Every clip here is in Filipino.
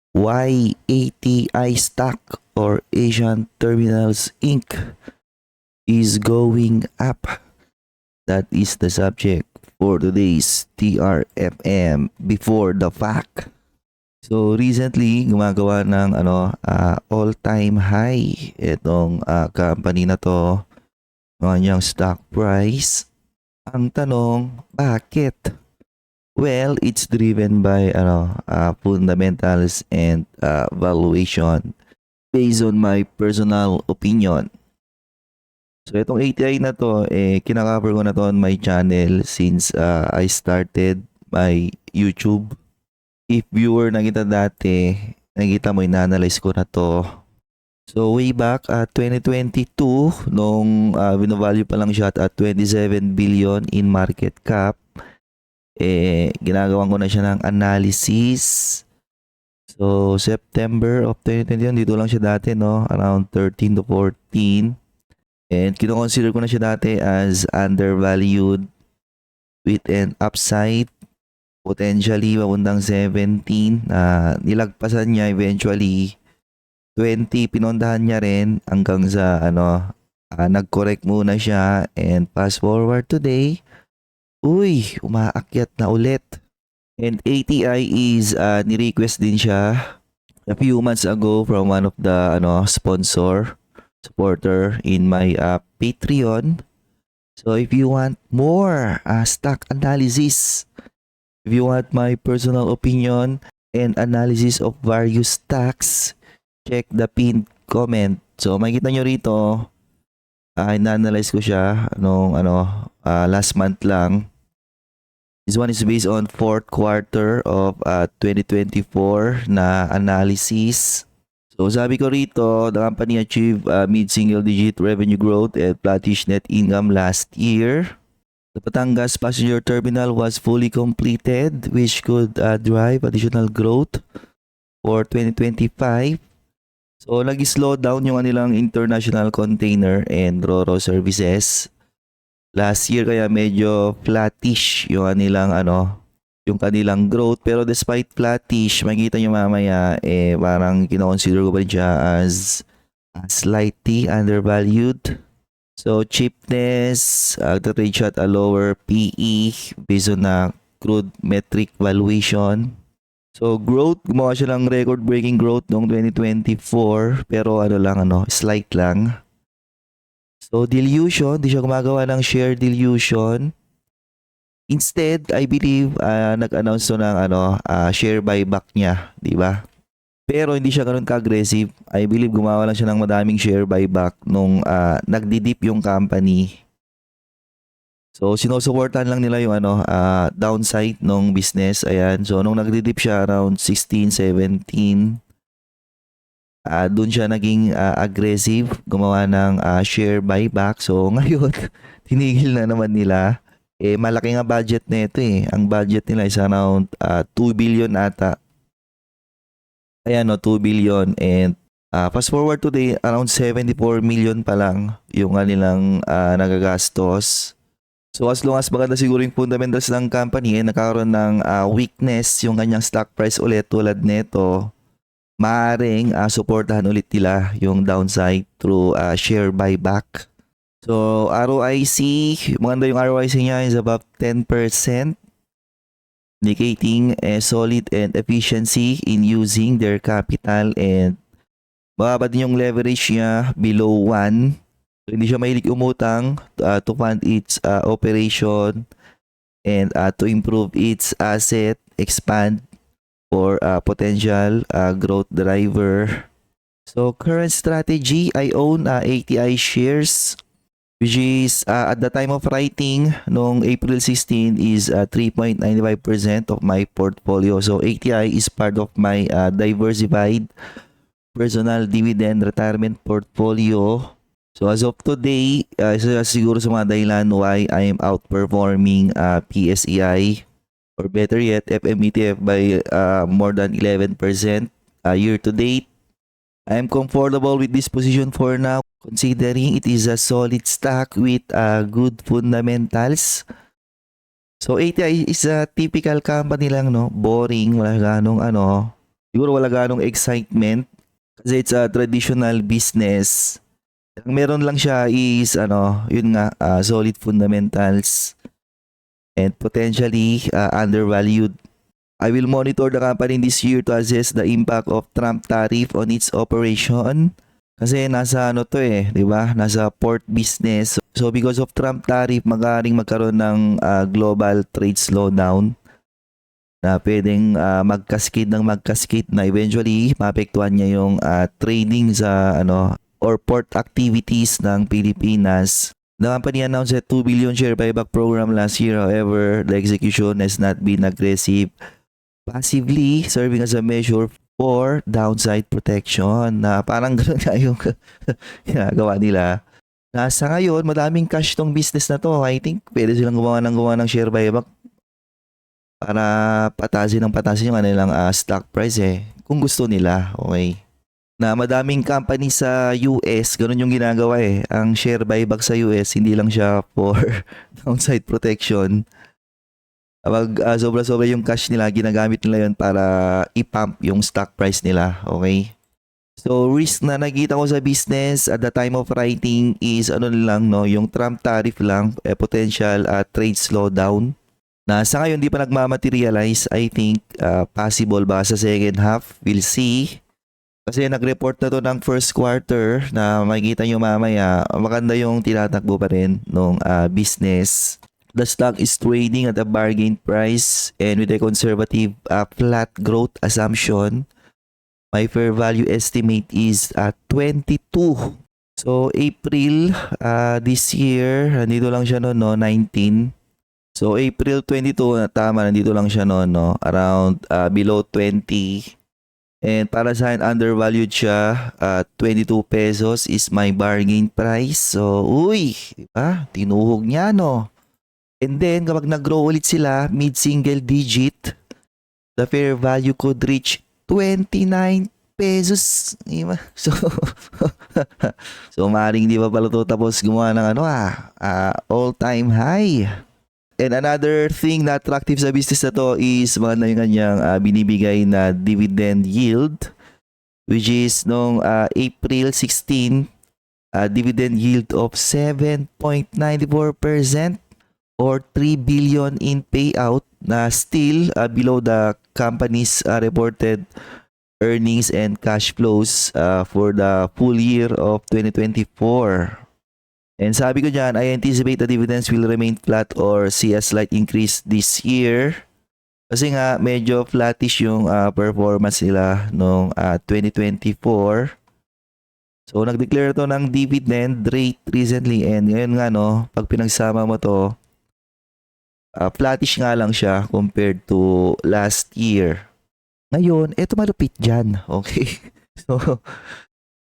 Why ATI Stock or Asian Terminals Inc. is going up? That is the subject for today's TRFM before the fact. So recently gumagawa ng all-time high itong company na to, ng kanyang stock price. Ang tanong, bakit? Well, it's driven by fundamentals and valuation based on my personal opinion. So itong ATI na to, kinakover ko na to on my channel since I started my YouTube. If viewer na kita dati, nakita mo, ina-analyze ko na to. So way back 2022, nung binavalue pa lang siya at 27 billion in market cap, ginagawan ko na siya ng analysis. So September of 2021, dito lang siya dati, no? Around 13 to 14. And kino-consider ko na siya dati as undervalued with an upside potentially papuntang 17. Nilagpasan niya eventually 20, pinondahan niya rin hanggang sa nag-correct muna siya, and fast forward today, umaakyat na ulit. And ATI is ni-request din siya a few months ago from one of the supporter in my Patreon. So if you want more stock analysis, if you want my personal opinion and analysis of various stocks, check the pinned comment. So makikita nyo rito, ina-analyze ko siya nung last month lang. This one is based on fourth quarter of 2024 na analysis. So sabi ko rito, the company achieved mid-single digit revenue growth and flattish net income last year. The Batangas passenger terminal was fully completed, which could drive additional growth for 2025. So nag-slow down yung kanilang international container and ro-ro services. Last year kaya medyo flattish yung kanilang growth, pero despite flattish, makikita nyo mamaya parang kino-consider ko pa rin siya as slightly undervalued. So cheapness, trade siya at a lower PE based on crude metric valuation. So growth, gumawa siya ng record-breaking growth noong 2024, pero slight lang. So dilution, di siya gumagawa ng share dilution. Instead, I believe nag-announce to ng share buyback niya, di ba? Pero hindi siya ganoon ka-aggressive. I believe gumawa lang siya ng madaming share buyback nung nagdi-dip yung company. So sinusuportahan lang nila yung downside ng business. Ayan. So nung nagdi-dip siya around 16, 17, doon siya naging aggressive, gumawa ng share buyback. So ngayon, tinigil na naman nila. Malaki nga budget nito eh. Ang budget nila is around 2 billion ata. Ayan, 2 billion. And fast forward today, around 74 million pa lang yung kanilang nagagastos. So as long as maganda siguro yung fundamentals ng company, nagkakaroon ng weakness yung kanyang stock price ulit tulad nito, maaaring suportahan ulit nila yung downside through share buyback. So ROIC, maganda yung ROIC niya is above 10%, indicating solid and efficiency in using their capital, and mababa din yung leverage niya below 1. So hindi siya mahilig umutang to fund its operation and to improve its asset, expand for potential growth driver. So current strategy, I own ATI shares, which is at the time of writing noong April 16 is 3.95% of my portfolio. So ATI is part of my diversified personal dividend retirement portfolio. So as of today, siguro sa mga dahilan why I am outperforming PSEI, or better yet, FMETF by more than 11% year to date. I am comfortable with this position for now, considering it is a solid stock with good fundamentals. So ATI is a typical company lang, no? Boring, wala ganong Siguro wala ganong excitement kasi it's a traditional business. Ang meron lang siya is yun nga, solid fundamentals and potentially undervalued. I will monitor the company this year to assess the impact of Trump tariff on its operation. Kasi nasa to di ba? Nasa port business. So because of Trump tariff, magkaroon ng global trade slowdown na pwedeng magkascade na eventually maapektuhan niya yung trading sa or port activities ng Pilipinas. The company announced a 2 billion share buyback program last year. However, the execution has not been aggressive, passively serving as a measure for downside protection. Na parang gano'n nga yung ginagawa nila. Nasa ngayon, madaming cash tong business na to. I think pwede silang gumawa ng share buyback para patasin yung kanilang stock price kung gusto nila. Okay. Na madaming company sa US, ganun yung ginagawa Ang share buyback sa US, hindi lang siya for downside protection. Kapag sobra-sobra yung cash nila, ginagamit nila yun para i-pump yung stock price nila. Okay? So, risk na nakita ko sa business at the time of writing is yung Trump tariff lang, potential trade slowdown. Na sa ngayon, di pa nagmamaterialize. I think possible ba sa second half? We'll see. Kasi nag-report na to ng first quarter na makikita nyo mamaya, maganda yung tinatakbo pa rin ng business. The stock is trading at a bargain price and with a conservative flat growth assumption. My fair value estimate is at 22. So April this year, nandito lang siya no, 19. So April 22, tama, nandito lang siya no, around below 20. And para sa akin, undervalued siya. 22 pesos is my bargain price. So, diba? Tinuhog niya, no? And then, kapag nag-grow ulit sila, mid-single digit, the fair value could reach 29 pesos. Diba? So, maaaring di ba pala to tapos gumawa ng all-time high. And another thing na attractive sa business na to is mga yung kanyang binibigay na dividend yield, which is nung April 16, dividend yield of 7.94% or 3 billion in payout na still below the company's reported earnings and cash flows for the full year of 2024. And sabi ko dyan, I anticipate the dividends will remain flat or see a slight increase this year. Kasi nga, medyo flattish yung performance nila noong 2024. So, nag-declare to ng dividend rate recently. And ngayon nga, pag pinagsama mo to, flattish nga lang siya compared to last year. Ngayon, eto malupit dyan. Okay? So,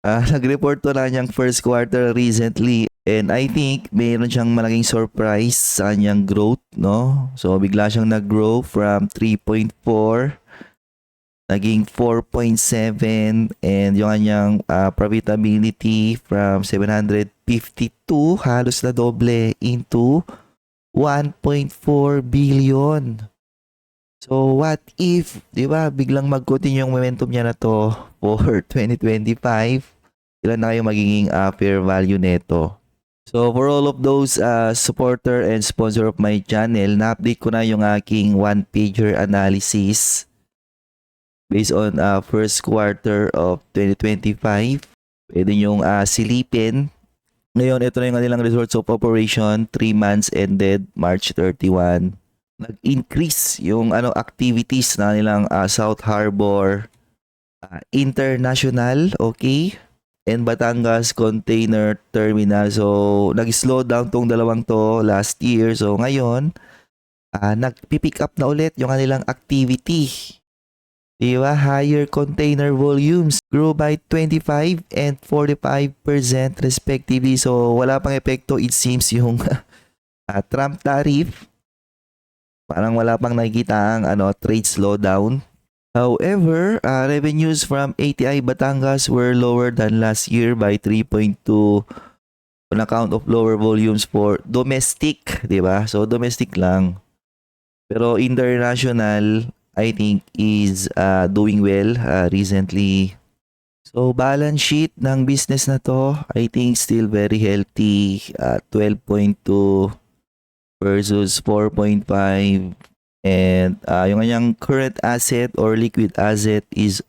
nag-report to na niyang first quarter recently. And I think mayroon siyang malaking surprise sa kanyang growth, no? So bigla siyang nag-grow from 3.4 naging 4.7 and yung kanyang profitability from 752 halos na doble into 1.4 billion. So what if, 'di ba, biglang mag-continue yung momentum niya na to for 2025? Ilan na kayo magiging fair value neto? So for all of those supporter and sponsor of my channel, na-update ko na yung aking one-pager analysis based on first quarter of 2025. Pwede nyong silipin. Ngayon, ito na yung kanilang results of operation 3 months ended March 31. Nag-increase yung activities na nilang South Harbor International, okay? And Batangas Container Terminal. So, nag-slow down tong dalawang to last year. So, ngayon, nag-pick up na ulit yung kanilang activity. Diba? Higher container volumes grew by 25 and 45% respectively. So, wala pang epekto, it seems, yung Trump tariff. Parang wala pang nakikita ang trade slowdown. However, revenues from ATI Batangas were lower than last year by 3.2 on account of lower volumes for domestic, di ba? So, domestic lang. Pero international, I think is doing well recently. So balance sheet ng business na to, I think still very healthy. 12.2 versus 4.5. And yung kanyang current asset or liquid asset is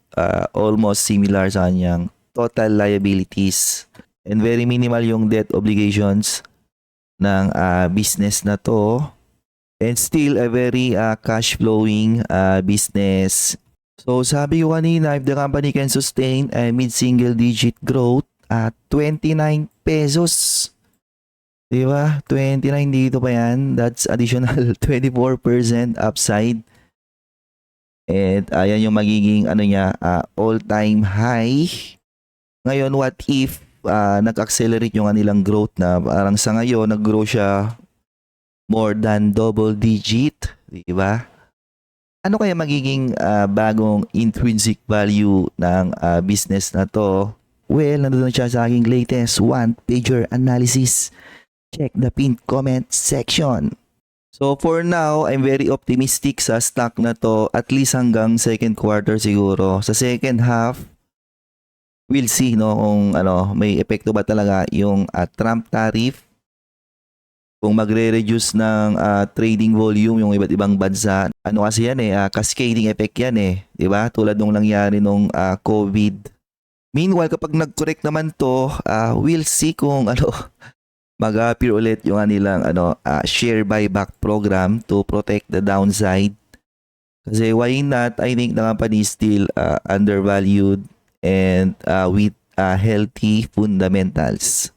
almost similar sa kanyang total liabilities. And very minimal yung debt obligations ng business na to. And still a very cash flowing business. So sabi ko kanina, if the company can sustain a mid-single digit growth at 29 pesos. Diba? 29 dito pa yan. That's additional 24% upside. And ayan yung magiging all-time high. Ngayon, what if nag-accelerate yung kanilang growth na parang sa ngayon, nag-grow siya more than double digit, di ba? Ano kaya magiging bagong intrinsic value ng business na to? Well, nandun siya sa aking latest one-pager analysis. Check the pinned comment section. So for now, I'm very optimistic sa stock na to at least hanggang second quarter siguro. Sa second half, we'll see no kung may epekto ba talaga yung Trump tariff. Kung magre-reduce ng trading volume yung iba't ibang bansa. Ano kasi yan cascading effect yan 'di ba? Tulad nung nangyari nung COVID. Meanwhile, kapag nag-correct naman to, we'll see kung mag-appear ulit yung kanilang share buyback program to protect the downside. Kasi why not? I think the company is still undervalued and with healthy fundamentals.